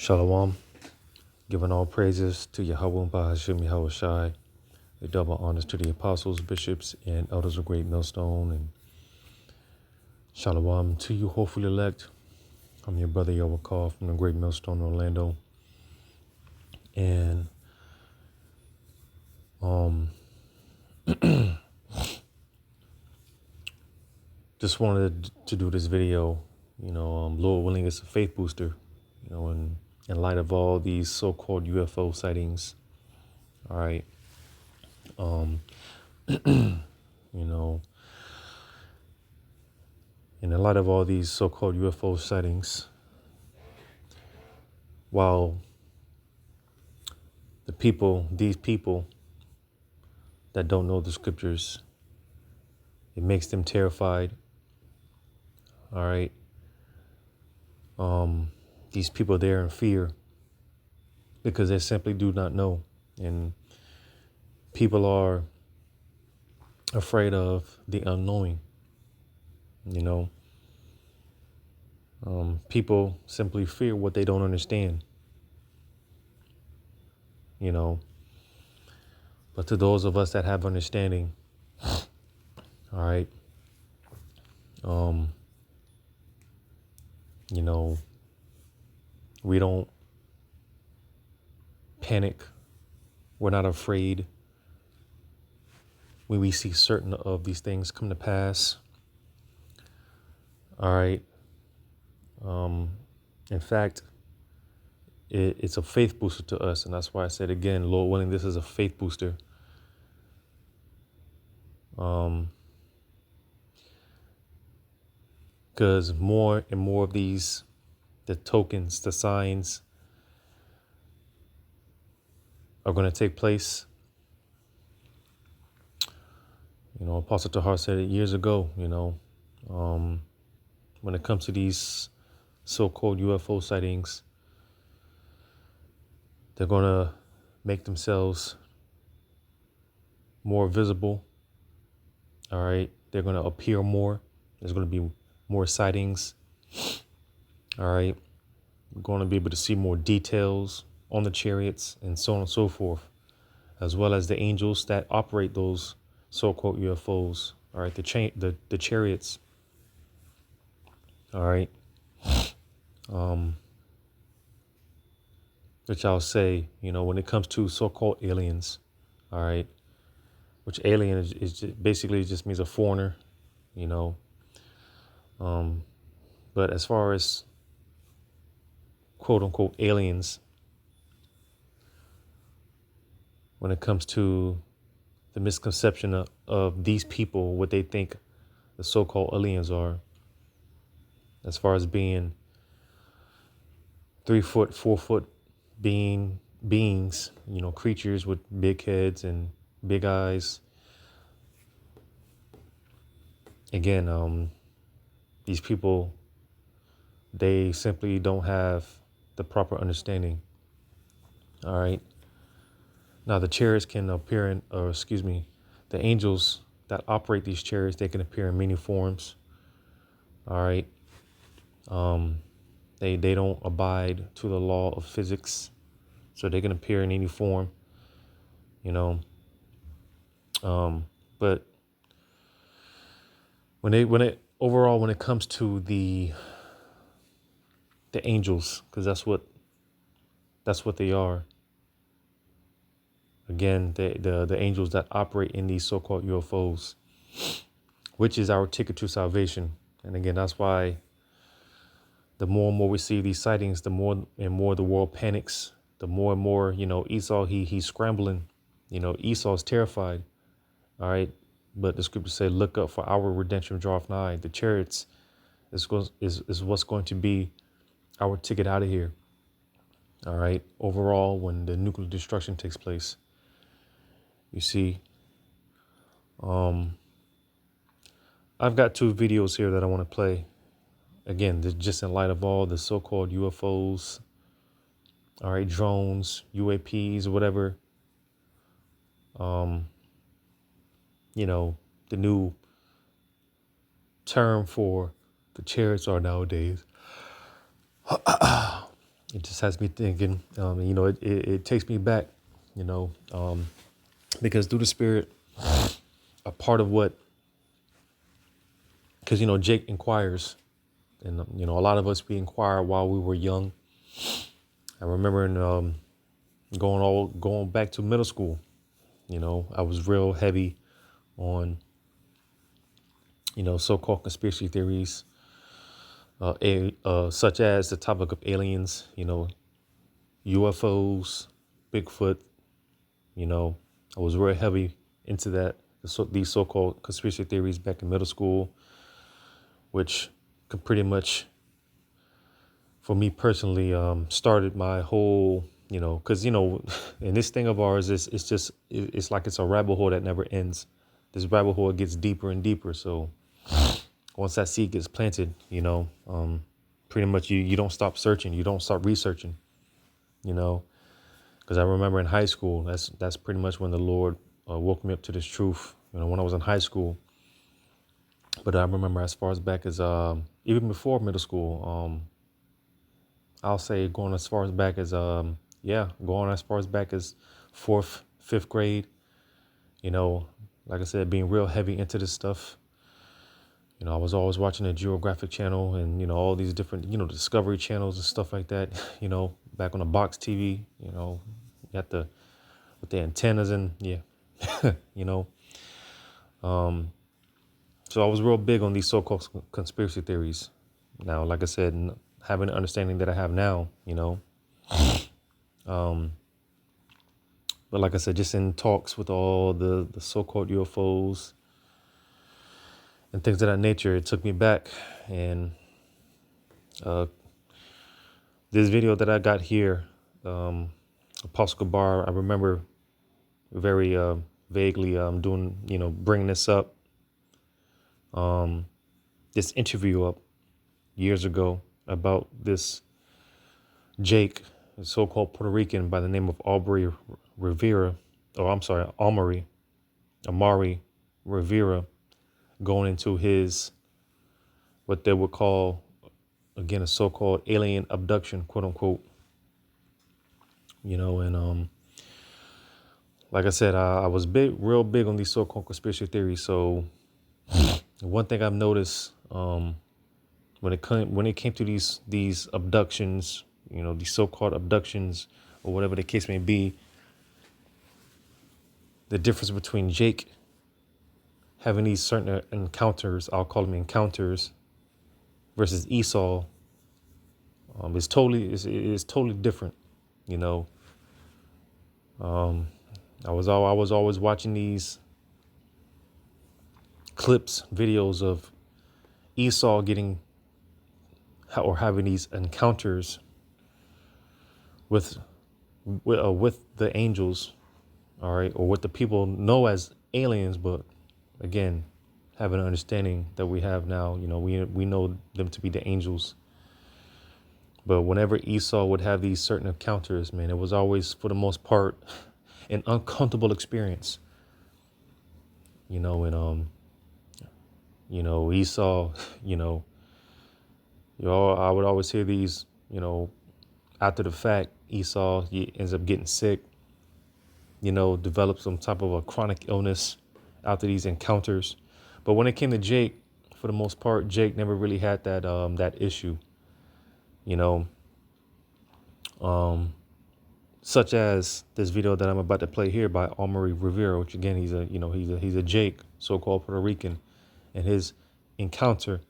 Shalom, giving all praises to Yahweh Bahashim Yahweh Shai, a double honors to the apostles, bishops, and elders of Great Millstone, and Shalom to you, hopefully elect. I'm your brother Yahweh Call from the Great Millstone, Orlando, and just wanted to do this video. Lord willing, it's a faith booster. In light of all these so-called UFO sightings. All right. You know, and in light of all these so-called UFO sightings, while these people that don't know the scriptures, it makes them terrified. All right. These people, they're in fear because they simply do not know. And people are afraid of the unknowing. People simply fear what they don't understand. But to those of us that have understanding, all right, we don't panic. We're not afraid when we see certain of these things come to pass. All right. In fact, it's a faith booster to us. And that's why I said, again, Lord willing, this is a faith booster. Because more and more of the tokens, the signs are going to take place. Apostle Tahar said it years ago, when it comes to these so-called UFO sightings, they're going to make themselves more visible. All right. They're going to appear more. There's going to be more sightings. All right. We're going to be able to see more details on the chariots and so on and so forth, as well as the angels that operate those so-called UFOs. All right. The chariots. All right. Which I'll say, when it comes to so-called aliens, all right, which alien is basically just means a foreigner, but as far as quote unquote aliens, when it comes to the misconception of these people, what they think the so-called aliens are, as far as being 3 foot, 4 foot beings, creatures with big heads and big eyes. Again, these people, they simply don't have the proper understanding. All right. Now the chariots can appear the angels that operate these chariots, they can appear in many forms. All right. They don't abide to the law of physics, so they can appear in any form, but when it comes to the angels, because that's what they are. Again, the angels that operate in these so-called UFOs, which is our ticket to salvation. And again, that's why the more and more we see these sightings, the more and more the world panics. The more and more, Esau, he's scrambling. Esau's terrified. All right. But the scriptures say, look up, for our redemption draweth nigh. The chariots is what's going to be our ticket out of here. All right. Overall, when the nuclear destruction takes place, you see, I've got 2 videos here that I want to play. Again, just in light of all the so-called UFOs, all right, drones, UAPs, whatever, the new term for the chariots are nowadays. it just has me thinking. It takes me back, you know, because through the Spirit, a part of what, because Jake inquires, and a lot of us, we inquire while we were young. I remember going back to middle school. I was real heavy on so-called conspiracy theories, such as the topic of aliens, UFOs, Bigfoot. I was real heavy into that. These so-called conspiracy theories back in middle school, which could pretty much, for me personally, started my whole, because, in this thing of ours, it's like it's a rabbit hole that never ends. This rabbit hole gets deeper and deeper. So once that seed gets planted, pretty much you don't stop searching. You don't stop researching, because I remember in high school, that's pretty much when the Lord woke me up to this truth, when I was in high school. But I remember as far as back as even before middle school, I'll say going as far as back as fourth, fifth grade, like I said, being real heavy into this stuff. I was always watching the Geographic Channel and, all these different, Discovery channels and stuff like that, back on the box TV, you got with the antennas and so I was real big on these so-called conspiracy theories. Now, like I said, having the understanding that I have now, but like I said, just in talks with all the so-called UFOs and things of that nature, it took me back. And this video that I got here, Apostle Gabar, I remember very vaguely bringing this up, this interview up years ago about this Jake, a so-called Puerto Rican by the name of Amaury Rivera, going into his, what they would call, again, a so-called alien abduction, quote unquote, and like I said, I was real big on these so-called conspiracy theories. So one thing I've noticed, when it came to these abductions, these so-called abductions or whatever the case may be, the difference between Jake having these certain encounters, I'll call them encounters, versus Esau, is totally different. I was always watching these clips, videos of Esau having these encounters with the angels, all right, or what the people know as aliens, but again, having an understanding that we have now, we know them to be the angels. But whenever Esau would have these certain encounters, man, it was always, for the most part, an uncomfortable experience. And Esau, I would always hear these, after the fact, Esau, he ends up getting sick, developed some type of a chronic illness after these encounters. But when it came to Jake, for the most part, Jake never really had that issue, such as this video that I'm about to play here by Amaury Rivera, which again, he's a Jake, so-called Puerto Rican, and his encounter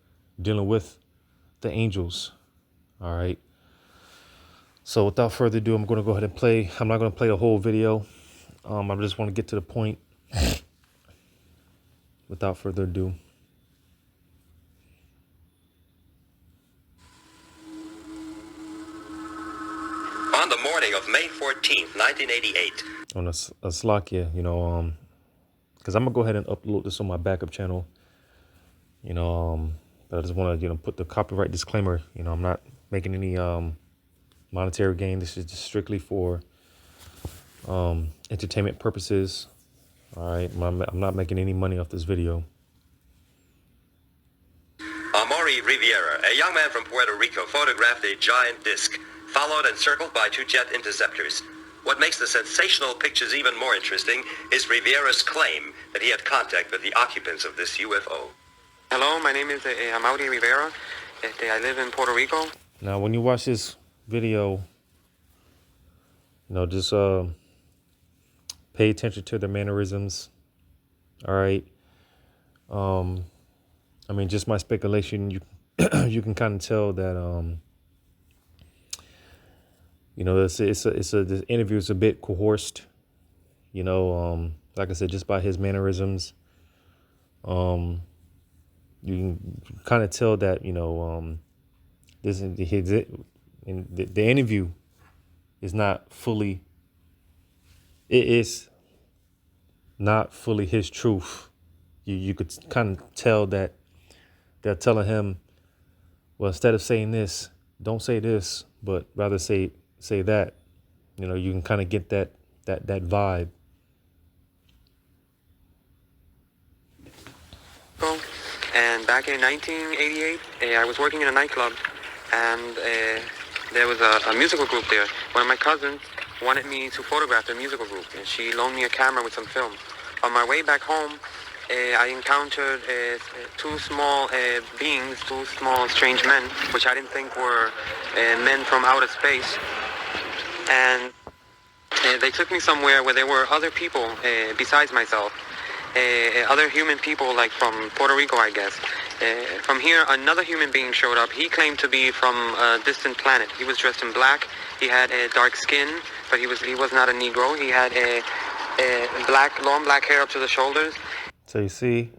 dealing with the angels. All right. So without further ado, I'm going to go ahead and play. I'm not going to play the whole video. I just want to get to the point. Without further ado. On the morning of May 14th, 1988. On a Slovakia, because I'm going to go ahead and upload this on my backup channel. But I just want to, put the copyright disclaimer. I'm not making any monetary gain. This is just strictly for entertainment purposes. All right, I'm not making any money off this video. Amaury Rivera, a young man from Puerto Rico, photographed a giant disc followed and circled by 2 jet interceptors. What makes the sensational pictures even more interesting is Rivera's claim that he had contact with the occupants of this UFO. Hello, my name is Amaury Rivera. I live in Puerto Rico. Now, when you watch this video, just pay attention to the mannerisms. All right. Just my speculation, you you can kind of tell that this interview is a bit coerced. Like I said, just by his mannerisms, you can kind of tell that this is the interview is not fully. It is not fully his truth. You could kind of tell that they're telling him, well, instead of saying this, don't say this, but rather say that. You can kind of get that vibe. And back in 1988, I was working in a nightclub, and there was a musical group there. One of my cousins wanted me to photograph the musical group, and she loaned me a camera with some film. On my way back home, I encountered 2 small beings, 2 small strange men, which I didn't think were men from outer space. And they took me somewhere where there were other people besides myself, other human people, like from Puerto Rico, I guess. From here, another human being showed up. He claimed to be from a distant planet. He was dressed in black. He had dark skin, but he was not a Negro. He had long black hair up to the shoulders. So you see,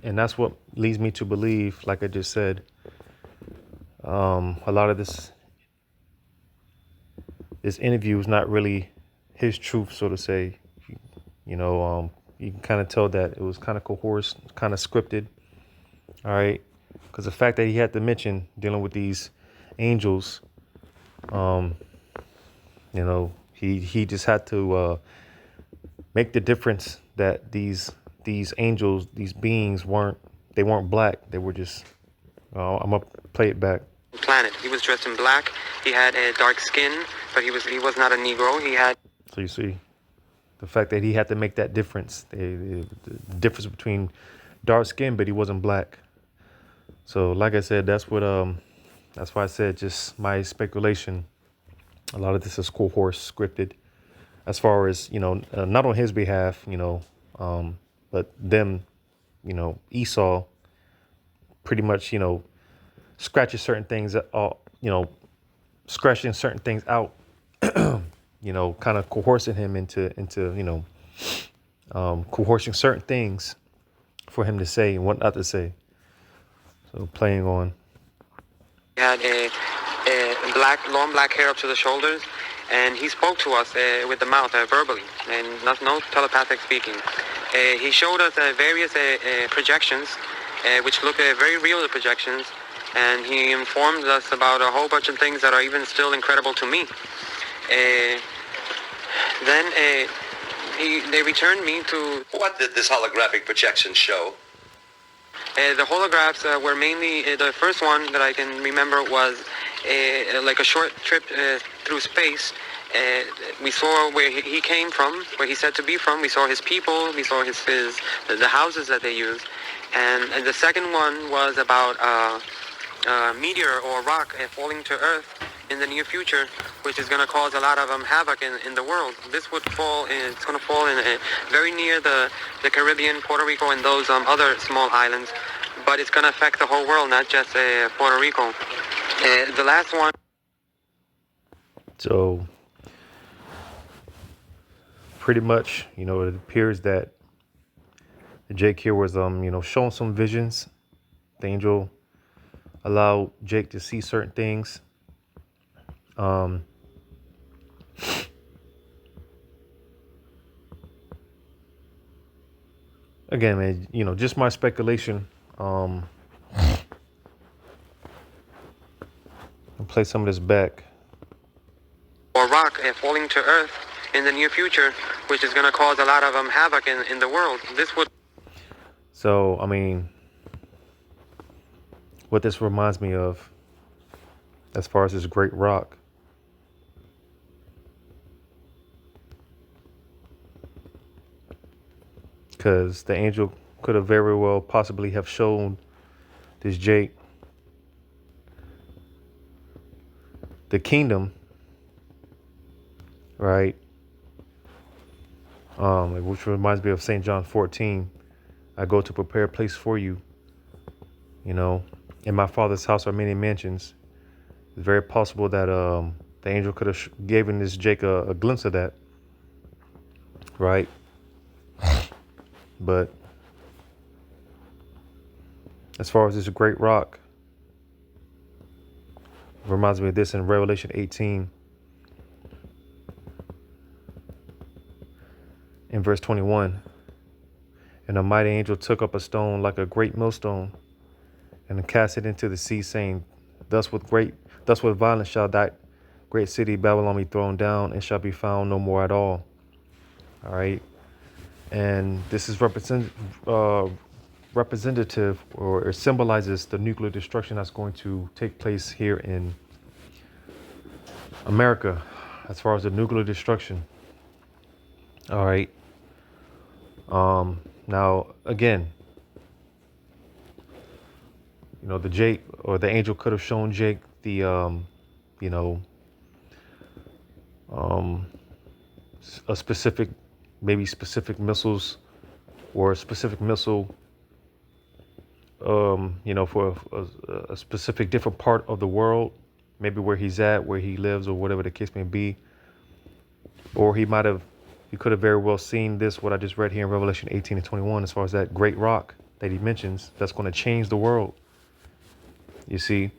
and that's what leads me to believe, like I just said, a lot of this interview is not really his truth, so to say. You can kind of tell that it was kind of coerced, kind of scripted. All right, because the fact that he had to mention dealing with these angels, he just had to make the difference that these angels, these beings weren't black. They were just, I'm gonna play it back. Planet. He was dressed in black. He had dark skin, but he was not a Negro. He had. So you see, the fact that he had to make that difference, the difference between dark skin, but he wasn't black. So like I said, that's why I said just my speculation. A lot of this is coerced, scripted, as far as not on his behalf, but them, Esau, pretty much, scratching certain things, scratching certain things out, kind of coercing him into coercing certain things for him to say and what not to say. So playing on. He had long black hair up to the shoulders, and he spoke to us with the mouth, verbally, and no telepathic speaking. He showed us various projections, which look very real projections, and he informed us about a whole bunch of things that are even still incredible to me. Then they returned me to... What did this holographic projection show? The holographs were mainly, the first one that I can remember was like a short trip through space. We saw where he came from, where he said to be from. We saw his people. We saw the houses that they use. And the second one was about a meteor or rock falling to Earth in the near future, which is going to cause a lot of havoc in the world. This would fall, it's going to fall in very near the Caribbean, Puerto Rico, and those other small islands. But it's going to affect the whole world, not just Puerto Rico. The last one. So pretty much, it appears that Jake here was, showing some visions. The angel allowed Jake to see certain things. Again, man, just my speculation. I'll play some of this back. Or rock falling to Earth in the near future, which is going to cause a lot of havoc in the world. This would. So, what this reminds me of, as far as this great rock, because the angel could have very well possibly have shown this Jake the kingdom, right? Which reminds me of St. John 14. I go to prepare a place for you. You know, in my Father's house are many mansions. It's very possible that the angel could have given this Jake a glimpse of that, right? But as far as this great rock, reminds me of this in Revelation 18, in verse 21. And a mighty angel took up a stone like a great millstone, and cast it into the sea, saying, Thus with violence shall that great city Babylon be thrown down, and shall be found no more at all. All right. And this is representative, or it symbolizes the nuclear destruction that's going to take place here in America, as far as the nuclear destruction. All right. Now, again, you know, the angel could have shown Jake the, a specific missiles, or a specific missile, for a specific different part of the world, maybe where he's at, where he lives, or whatever the case may be. Or he could have very well seen this, what I just read here in Revelation 18 and 21, as far as that great rock that he mentions, that's going to change the world. You see?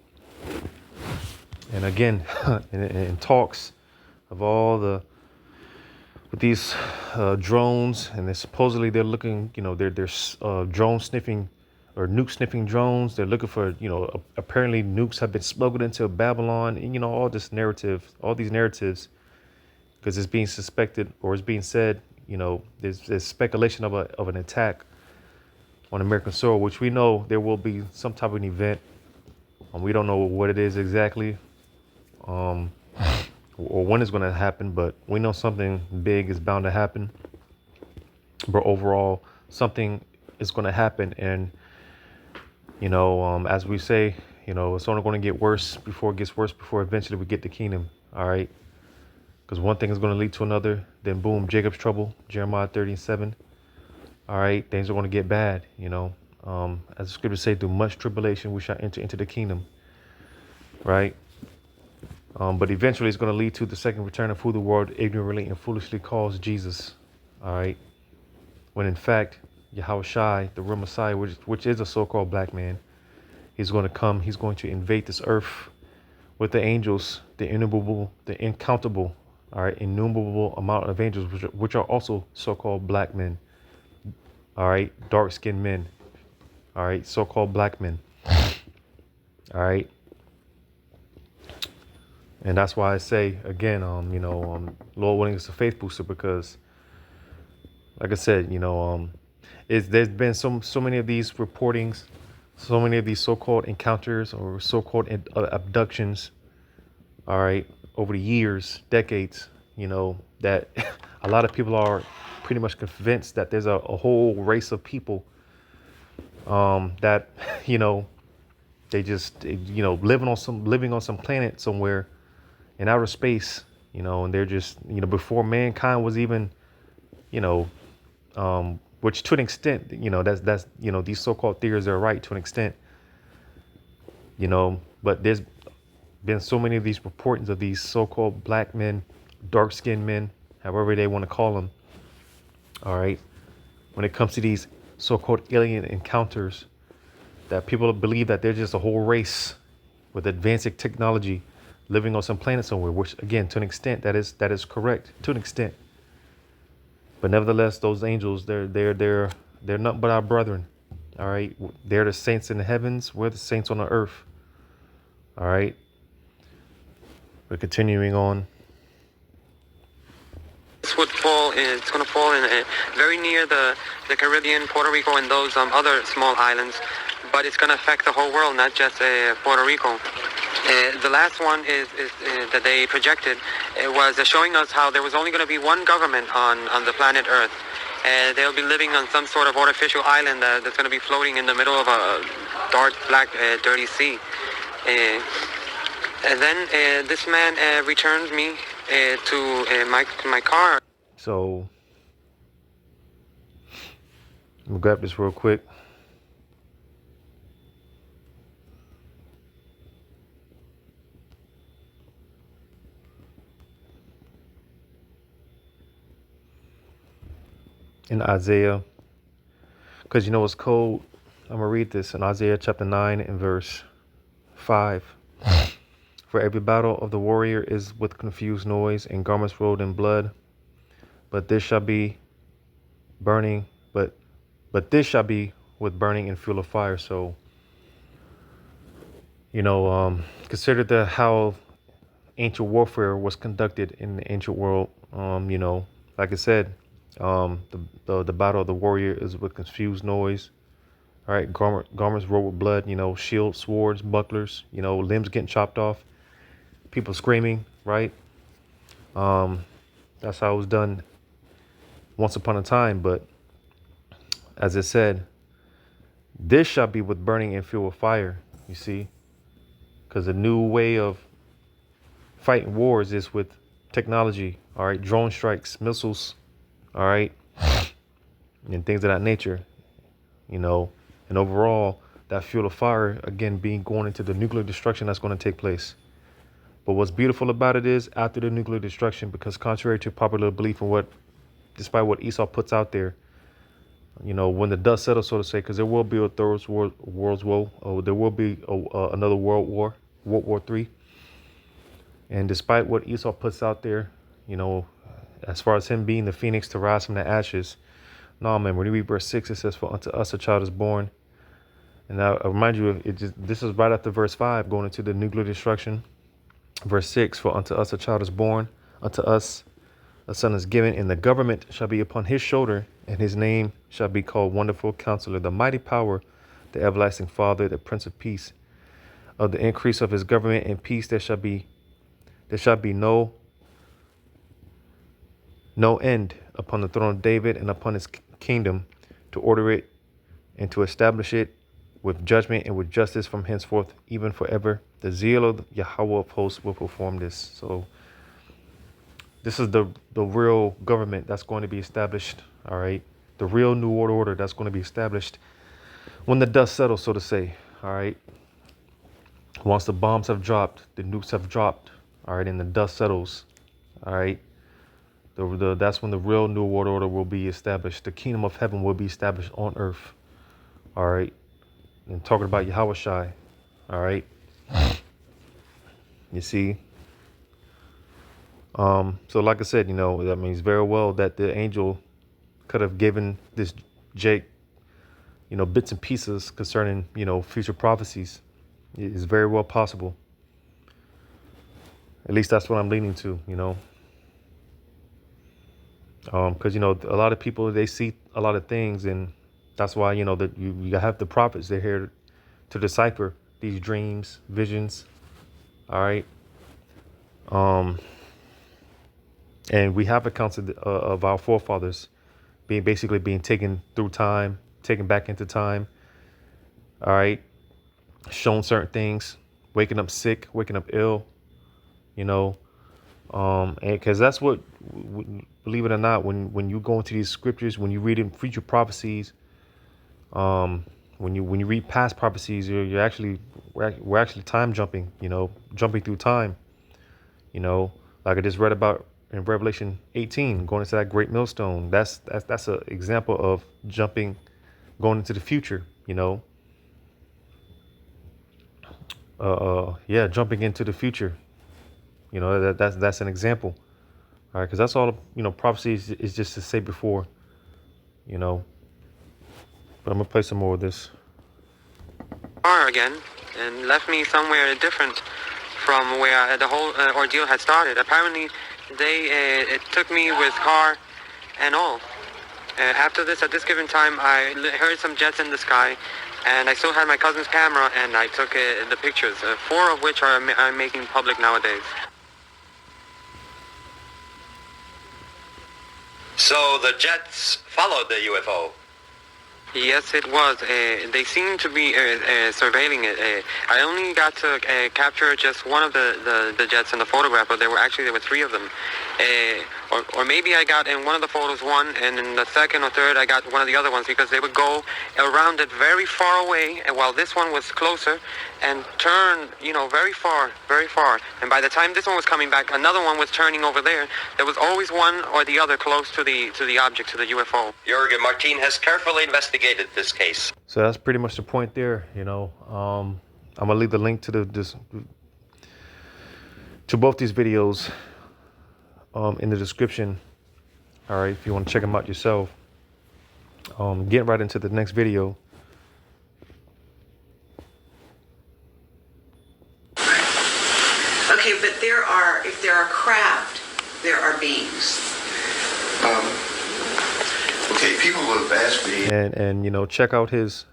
And again, in talks of all with these drones, and they're looking, they're drone sniffing or nuke sniffing drones. They're looking for, apparently nukes have been smuggled into Babylon, and, all these narratives, because it's being suspected, or it's being said, there's speculation of an attack on American soil, which we know there will be some type of an event. We don't know what it is exactly, or when it's going to happen, but we know something big is bound to happen. But overall, something is going to happen, and as we say, it's only going to get worse before it gets worse, before eventually we get the kingdom. All right. Because one thing is going to lead to another. Then boom, Jacob's trouble, Jeremiah 30:7. All right, things are going to get bad, As the scriptures say, through much tribulation, we shall enter into the kingdom. Right? But eventually it's going to lead to the second return of who the world ignorantly and foolishly calls Jesus. All right? When in fact, Yahushua, the real Messiah, which is a so-called black man, he's going to come. He's going to invade this earth with the angels, the incountable, all right, innumerable amount of angels, which are also so-called black men. All right, dark-skinned men. All right, so-called black men. All right. And that's why I say, again, Lord willing, it's a faith booster, because, like I said, there's been so many of these reportings, so many of these so-called encounters or so-called abductions, all right, over the years, decades, that a lot of people are pretty much convinced that there's a whole race of people that, they just, living on some planet somewhere in outer space, and they're just, before mankind was even, which to an extent, that's these so-called theories are right to an extent, but there's been so many of these reportings of these so-called black men, dark-skinned men, however they want to call them. All right. When it comes to these so-called alien encounters, that people believe that they're just a whole race with advanced technology living on some planet somewhere, which again, to an extent, that is correct to an extent. But nevertheless, those angels, they're nothing but our brethren. All right. They're the saints in the heavens. We're the saints on the earth. All right. We're continuing on. It's going to fall in very near the Caribbean, Puerto Rico, and those other small islands. But it's going to affect the whole world, not just Puerto Rico. The last one is that they projected. It was showing us how there was only going to be one government on the planet Earth. They'll be living on some sort of artificial island that's going to be floating in the middle of a dark, black, dirty sea. And then this man returned me to my car. So, I'm gonna grab this real quick. In Isaiah, because you know it's cold. I'm gonna read this in Isaiah chapter 9 and verse 5. For every battle of the warrior is with confused noise and garments rolled in blood, but this shall be burning, but this shall be with burning and fuel of fire. So, consider how ancient warfare was conducted in the ancient world. Like I said, the battle of the warrior is with confused noise. All right, garments rolled with blood. Shields, swords, bucklers. Limbs getting chopped off. People screaming. Right. That's how it was done once upon a time. But as it said, this shall be with burning and fuel of fire. You see, because the new way of fighting wars is with technology. All right, drone strikes, missiles. All right, and things of that nature. And overall, that fuel of fire again being going into the nuclear destruction that's going to take place. But what's beautiful about it is after the nuclear destruction, because contrary to popular belief and despite what Esau puts out there, when the dust settles, so to say, because there will be a third world's war, there will be another world war, World War III. And despite what Esau puts out there, as far as him being the phoenix to rise from the ashes, no, man, when you read verse 6, it says, for unto us a child is born. And I remind you, this is right after verse 5, going into the nuclear destruction. Verse 6, for unto us a child is born, unto us a son is given, and the government shall be upon his shoulder, and his name shall be called Wonderful Counselor, the Mighty Power, the Everlasting Father, the Prince of Peace. Of the increase of his government and peace there shall be no end upon the throne of David and upon his kingdom, to order it and to establish it with judgment and with justice from henceforth, even forever. The zeal of Yahweh of hosts will perform this. So this is the real government that's going to be established. All right. The real new world order that's going to be established when the dust settles, so to say. All right. Once the bombs have dropped, the nukes have dropped. All right. And the dust settles. All right. That's when the real new world order will be established. The kingdom of heaven will be established on earth. All right. And talking about Yahweh Shai. All right. You see. So like I said, that means very well that the angel could have given this Jake, bits and pieces concerning, future prophecies. It is very well possible. At least that's what I'm leaning to, because, a lot of people, they see a lot of things, and that's why, that you have the prophets. They're here to decipher these dreams, visions. All right. And we have accounts of our forefathers being taken through time, taken back into time. All right. Shown certain things, waking up sick, waking up ill, and because that's what, believe it or not, when you go into these scriptures, when you read in future prophecies, when you read past prophecies, we're actually time jumping, jumping through time, like I just read about in Revelation 18, going into that great millstone. That's an example of jumping, going into the future, jumping into the future. That's an example. All right, because that's all, prophecy is just to say before, but I'm gonna play some more of this. Again, and left me somewhere different from where the whole ordeal had started. Apparently, it took me with car and all. After this, at this given time, I heard some jets in the sky, and I still had my cousin's camera, and I took the pictures, 4 of which I'm making public nowadays. So the jets followed the UFO. Yes, it was. They seemed to be surveilling it. I only got to capture just one of the jets in the photograph, but there were 3 of them. Or maybe I got in one of the photos one, and in the second or third I got one of the other ones, because they would go around it very far away, and while this one was closer, and turn, very far, very far. And by the time this one was coming back, another one was turning over there. There was always one or the other close to the object, to the UFO. Jurgen Martin has carefully investigated this case. So that's pretty much the point there. I'm gonna leave the link to to both these videos in the description. All right, if you want to check them out yourself. Getting right into the next video. Okay, but if there are craft, there are beings. Okay, people have asked me, and check out his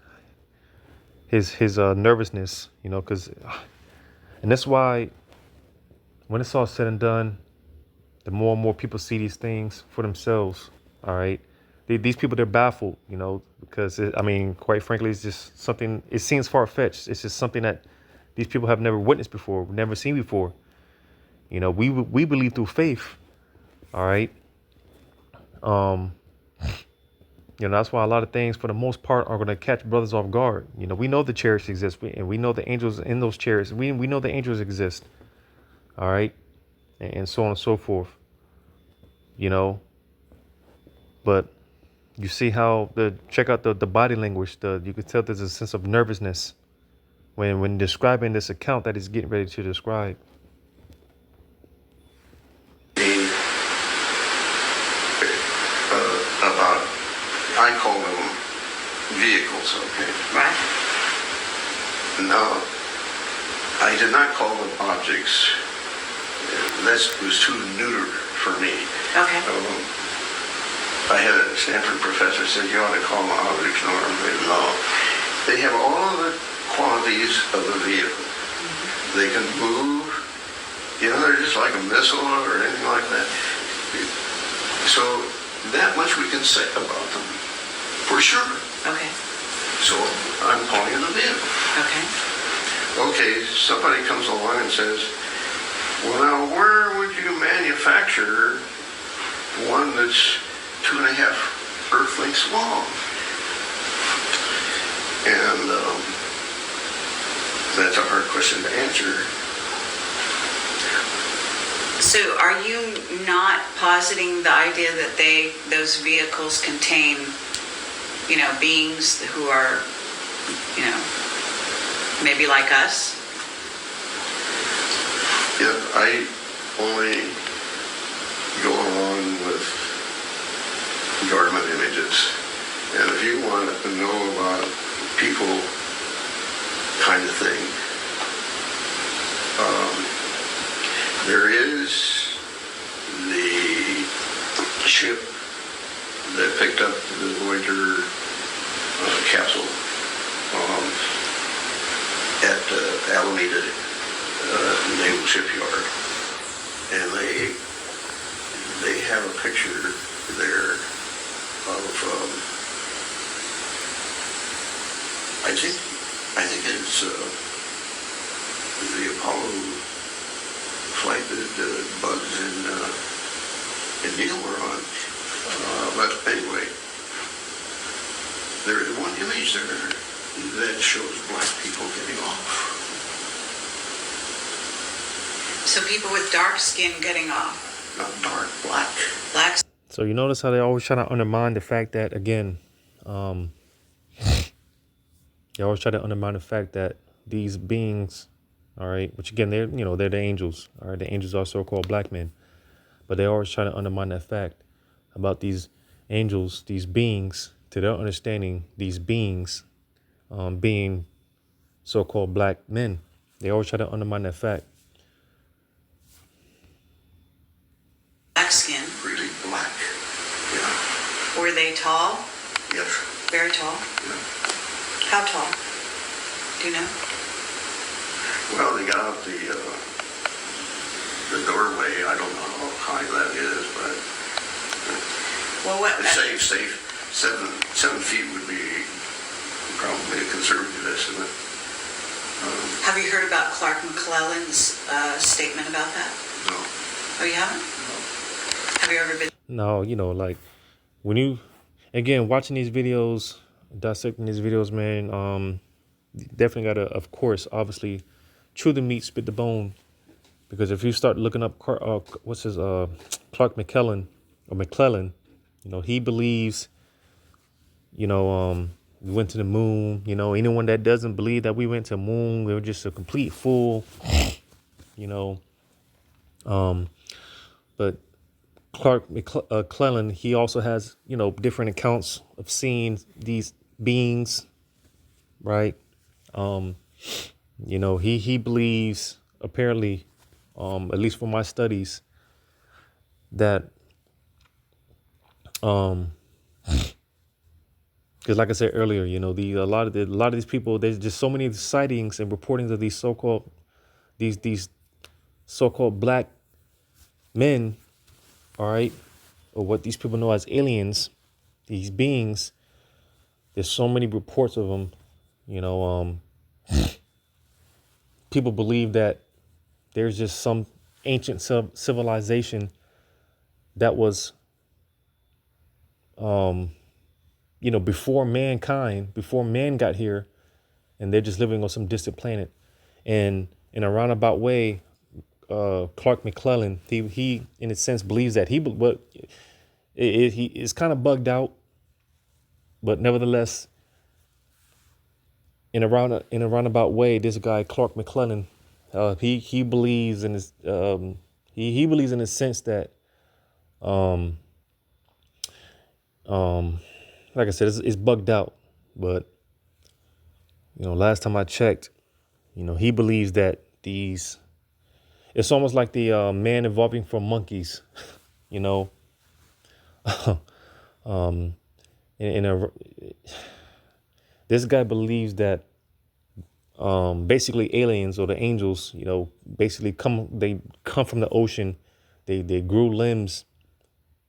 nervousness, because, and that's why when it's all said and done, the more and more people see these things for themselves. All right, these people, they're baffled, because quite frankly, it's just something. It seems far-fetched. It's just something that these people have never witnessed before, never seen before. We believe through faith. All right. That's why a lot of things, for the most part, are going to catch brothers off guard. We know the chariots exist, and we know the angels in those chariots. We know the angels exist. All right, and so on and so forth. But you see how check out the body language. You can tell there's a sense of nervousness when describing this account that he's getting ready to describe. about, I call them vehicles, okay? Right. No, I did not call them objects. That was too neuter for me. Okay. I had a Stanford professor said you ought to call them objects, Norm. No, they have all the qualities of a vehicle. Mm-hmm. They can move. They're just like a missile or anything like that. So that much we can say about them, for sure. Okay. So I'm calling it a vehicle. Okay. Okay, somebody comes along and says, well, now where would you manufacture one that's 2.5 Earth lengths long? And that's a hard question to answer. So are you not positing the idea that those vehicles contain, beings who are, maybe like us? Yeah, I only go along with government images. And if you want to know about people kind of thing, there is the ship that picked up the Voyager capsule at Alameda Naval Shipyard, and they have a picture there of I think it's the Apollo flight that Buzz and Neil were on. But anyway, there is one image there that shows black people getting off. So people with dark skin getting off. Not dark, black. Black. So you notice how they always try to undermine the fact that, again, they always try to undermine the fact that these beings, all right, which again, they're the angels, all right, the angels are so-called black men, but they always try to undermine that fact about these angels, these beings, to their understanding, these beings being so-called black men. They always try to undermine that fact. Black skin. Really black. Yeah. Were they tall? Yes. Very tall? Yeah. How tall? Do you know? Well, they got out the doorway. I don't know how high that is, but Well, Well, what? Safe. 7 feet would be probably a conservative estimate. Have you heard about Clark McClellan's statement about that? No. Oh, you haven't? No. Have you ever been? No, like when you, again, watching these videos, dissecting these videos, man, definitely got to, of course, obviously, chew the meat, spit the bone. Because if you start looking up, Clark McClellan, he believes, we went to the moon. Anyone that doesn't believe that we went to the moon, they were just a complete fool, But Clark McClellan, he also has, different accounts of seeing these beings, right? He believes, apparently, at least from my studies, that because like I said earlier, a lot of these people, there's just so many sightings and reportings of these so-called black men, all right, or what these people know as aliens, these beings. There's so many reports of them, people believe that there's just some ancient civilization that was, before man got here, and they're just living on some distant planet. And in a roundabout way, Clark McClellan, he in a sense believes that he is kind of bugged out, but nevertheless, in a roundabout way, this guy Clark McClellan, he believes in his he believes in a sense that like I said, it's bugged out. But last time I checked, he believes that it's almost like the man evolving from monkeys, this guy believes that basically aliens or the angels, basically come from the ocean. They grew limbs,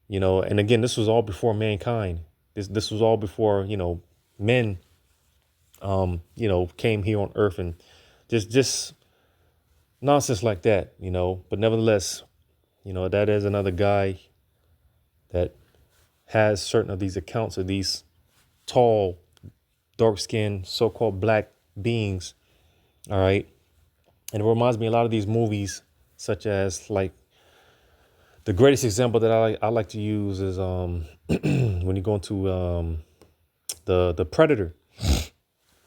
and again, this was all before mankind. This was all before, men, came here on earth, and just nonsense like that, but nevertheless, that is another guy that has certain of these accounts of these tall, dark-skinned, so-called black beings. All right. And it reminds me a lot of these movies, such as, like, the greatest example that I like to use is when you go into the Predator,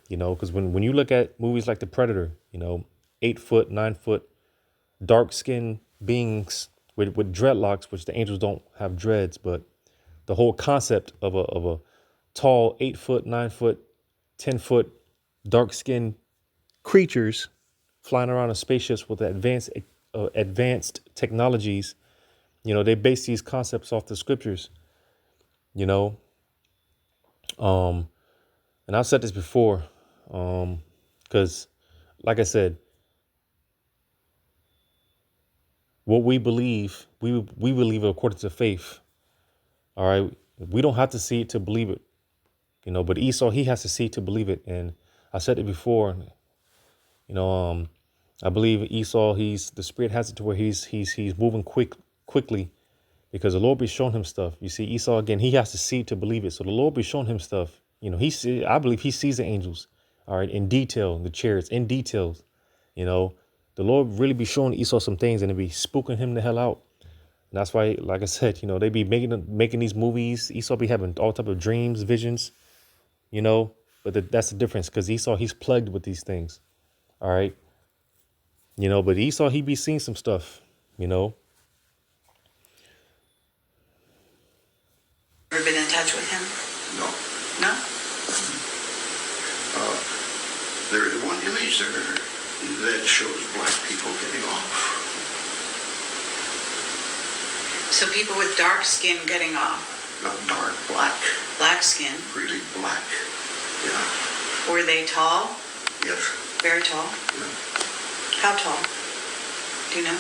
because when you look at movies like the Predator, 8 foot, 9 foot, dark skinned beings with dreadlocks, which the angels don't have dreads, but the whole concept of a tall 8 foot, 9 foot, 10 foot, dark skinned creatures flying around in spaceships with advanced technologies. They base these concepts off the scriptures, and I've said this before, because like I said, what we believe, we believe it according to faith. All right. We don't have to see it to believe it, but Esau, he has to see it to believe it. And I said it before, I believe Esau, the spirit has it to where he's moving quickly, because the Lord be showing him stuff. You see, Esau, again, he has to see it to believe it. So the Lord be showing him stuff. I believe he sees the angels, all right, in detail, the chariots in details. The Lord really be showing Esau some things, and it be spooking him the hell out. And that's why, like I said, they be making these movies. Esau be having all type of dreams, visions, but that's the difference, because Esau, he's plagued with these things. All right. But Esau, he be seeing some stuff, Ever been in touch with him? No. No? There is one image there that shows black people getting off. So people with dark skin getting off. Not dark, black. Black skin. Really black. Yeah. Were they tall? Yes. Very tall? Yeah. How tall? Do you know?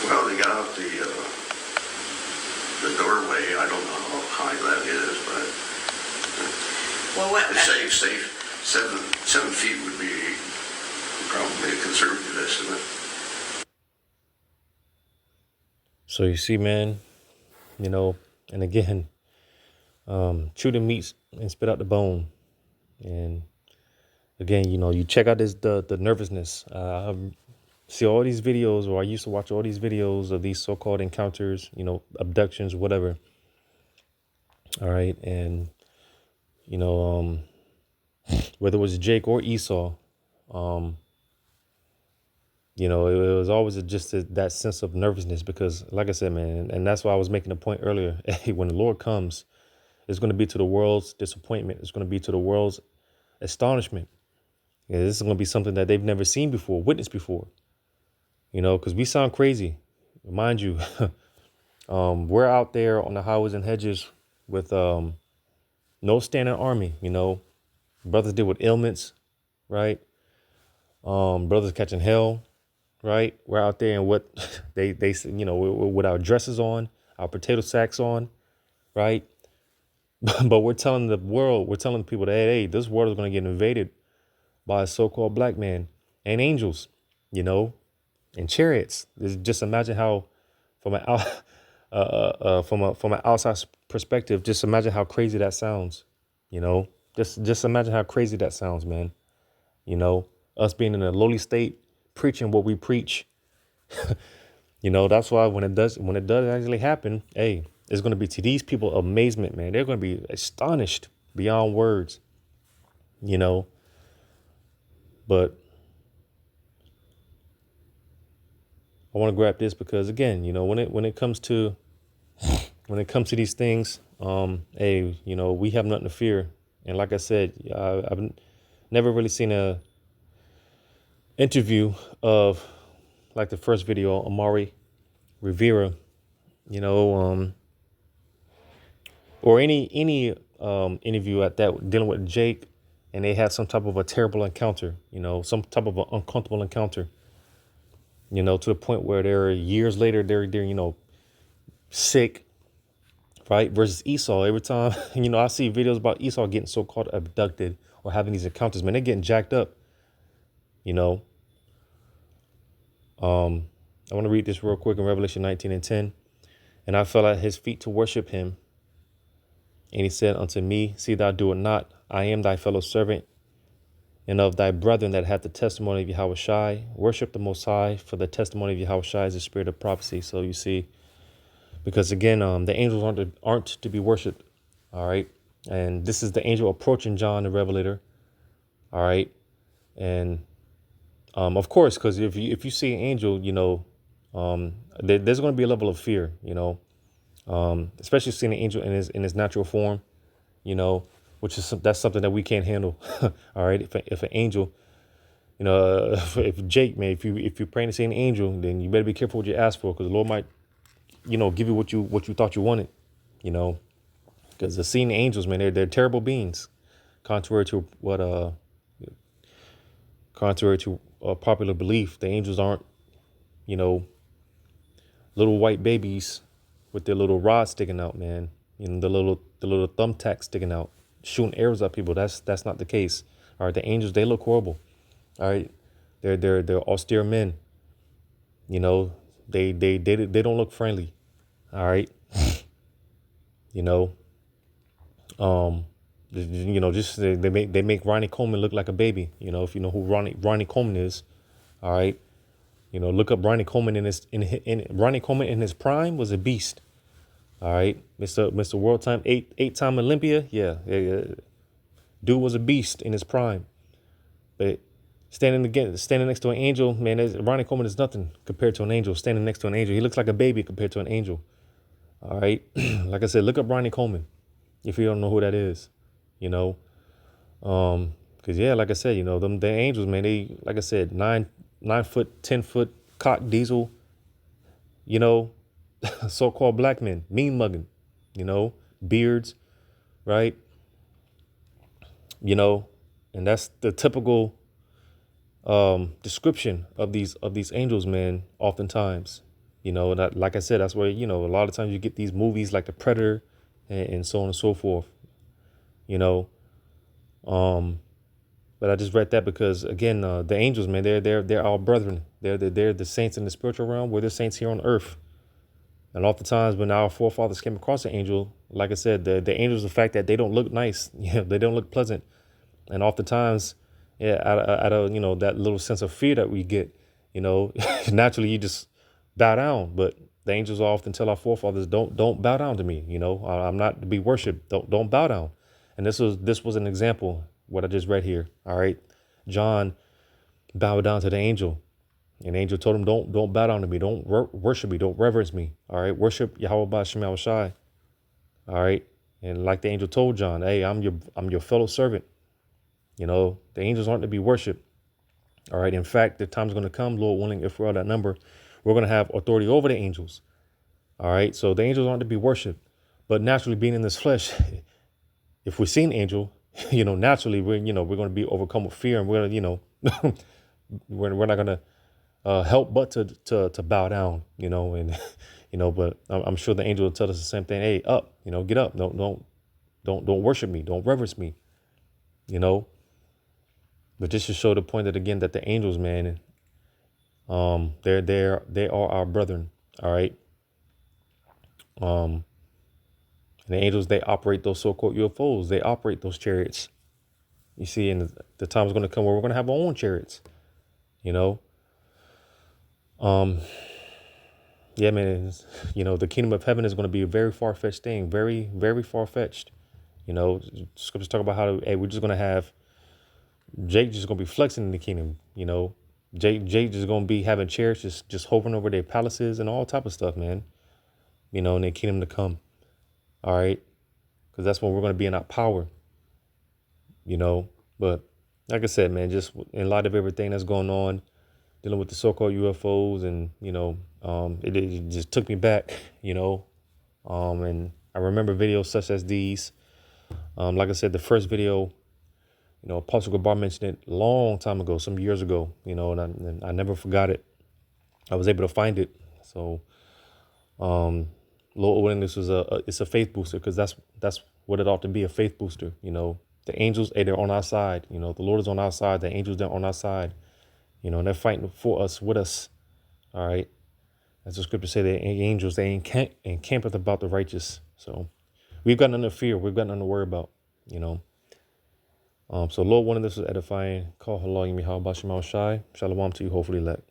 Well, they got out the the doorway. I don't know how high that is, but Well, what, I'd say safe 7 feet would be probably a conservative estimate. So you see, man, you know, and again, chew the meat and spit out the bone. And again, you know, you check out the nervousness. I see all these videos, or I used to watch all these videos of these so-called encounters, you know, abductions, whatever. All right. And, you know, whether it was Jake or Esau, you know, it was always just that sense of nervousness because, like I said, man, and that's why I was making a point earlier. Hey, when the Lord comes, it's going to be to the world's disappointment. It's going to be to the world's astonishment. Yeah, this is going to be something that they've never seen before, witnessed before, you know, because we sound crazy. Mind you, we're out there on the highways and hedges with no standing army, you know, brothers deal with ailments, right? Brothers catching hell. Right, we're out there in what they you know, with our dresses on, our potato sacks on, right? But we're telling the world, we're telling people that hey, this world is going to get invaded by a so-called black man and angels, you know, and chariots. Just imagine how, from an out, from an outside perspective, just imagine how crazy that sounds, you know. Just imagine how crazy that sounds, man. You know, us being in a lowly state, preaching what we preach. You know, that's why when it does actually happen, hey, it's going to be to these people amazement, man. They're going to be astonished beyond words, you know. But I want to grab this because, again, you know, when it comes to these things, hey, you know, we have nothing to fear. And like I said, I've never really seen a interview of like the first video, Amaury Rivera, you know, or any interview at that dealing with Jake, and they had some type of a terrible encounter, you know, some type of an uncomfortable encounter, you know, to the point where they're years later they're you know, sick, right? Versus Esau. Every time, you know, I see videos about Esau getting so-called abducted or having these encounters, man, they're getting jacked up, you know. I want to read this real quick in Revelation 19:10. And I fell at his feet to worship him. And he said unto me, see thou do it not. I am thy fellow servant and of thy brethren that have the testimony of Yahushai. Worship the Most High, for the testimony of Yahushai is the spirit of prophecy. So you see, because again, the angels aren't to be worshipped. All right. And this is the angel approaching John the Revelator. All right. And of course, because if you see an angel, you know, there's going to be a level of fear, you know, especially seeing an angel in his natural form, you know, which is that's something that we can't handle. All right. If an angel, you know, if Jake, man, if you're praying to see an angel, then you better be careful what you ask for, because the Lord might, you know, give you what you thought you wanted, you know, because the seeing angels, man, they're terrible beings, contrary to popular belief. The angels aren't, you know, little white babies with their little rods sticking out, man. You know, the little thumbtack sticking out, shooting arrows at people. That's not the case. All right, the angels, they look horrible. All right, they're austere men. You know, they don't look friendly. All right, you know, you know, just they make Ronnie Coleman look like a baby. You know, if you know who Ronnie Coleman is. All right. You know, look up Ronnie Coleman Ronnie Coleman in his prime was a beast. All right, Mr. World Time, eight-time Olympia. Yeah, dude was a beast in his prime. But standing next to an angel, man, Ronnie Coleman is nothing compared to an angel. Standing next to an angel, he looks like a baby compared to an angel. All right, like I said, look up Ronnie Coleman if you don't know who that is. You know, because yeah, like I said, you know, the angels, man, they, like I said, 9-foot, 10-foot cock diesel, you know, so-called black men, mean mugging, you know, beards, right? You know, and that's the typical description of these angels, man, oftentimes, You know, that, like I said, that's where, you know, a lot of times you get these movies like The Predator and so on and so forth, you know. But I just read that because, again, the angels, man, they're our brethren. They're the saints in the spiritual realm. We're the saints here on earth. And oftentimes when our forefathers came across an angel, like I said, the angels, the fact that they don't look nice, they don't look pleasant. And oftentimes, yeah, out of, you know, that little sense of fear that we get, you know, naturally you just bow down. But the angels often tell our forefathers, don't bow down to me. You know, I'm not to be worshipped. Don't bow down. And this was an example, what I just read here. All right. John bowed down to the angel. And the angel told him, don't bow down to me. Don't worship me. Don't reverence me. All right. Worship Yahweh Ba'Shem Shai. All right. And like the angel told John, hey, I'm your fellow servant. You know, the angels aren't to be worshiped. All right. In fact, the time's going to come, Lord willing, if we're on that number, we're going to have authority over the angels. All right. So the angels aren't to be worshiped. But naturally, being in this flesh, if we see an angel, you know, naturally, we're going to be overcome with fear, and we're going to, you know, we're not going to help but to bow down, you know, and, you know, but I'm sure the angel will tell us the same thing. Hey, up, you know, get up. Don't worship me. Don't reverence me, you know. But just to show the point that, again, that the angels, man, they are our brethren. All right. And the angels, they operate those so-called UFOs. They operate those chariots. You see, and the time is going to come where we're going to have our own chariots, you know. Yeah, man, you know, the kingdom of heaven is going to be a very far-fetched thing. Very, very far-fetched. You know, scriptures talk about how, hey, we're just going to have Jake just going to be flexing in the kingdom, you know. Jake just going to be having chariots just hovering over their palaces and all type of stuff, man. You know, in their kingdom to come. All right. Because that's when we're going to be in our power, you know. But like I said, man, just in light of everything that's going on, dealing with the so-called UFOs, and, you know, it just took me back, you know. And I remember videos such as these. Like I said, the first video, you know, Apostle Gabar mentioned it a long time ago, some years ago, you know, and I never forgot it. I was able to find it. So, Lord willing, this was it's a faith booster, because that's what it ought to be, a faith booster. You know, the angels, hey, they're on our side. You know, the Lord is on our side. The angels, they're on our side. You know, and they're fighting for us, with us. All right. As the scripture say, the angels, they encampeth about the righteous. So we've got nothing to fear. We've got nothing to worry about, you know. So Lord willing, this was edifying. Call halal yimi ha bashim al shai. Shalom to you, hopefully let.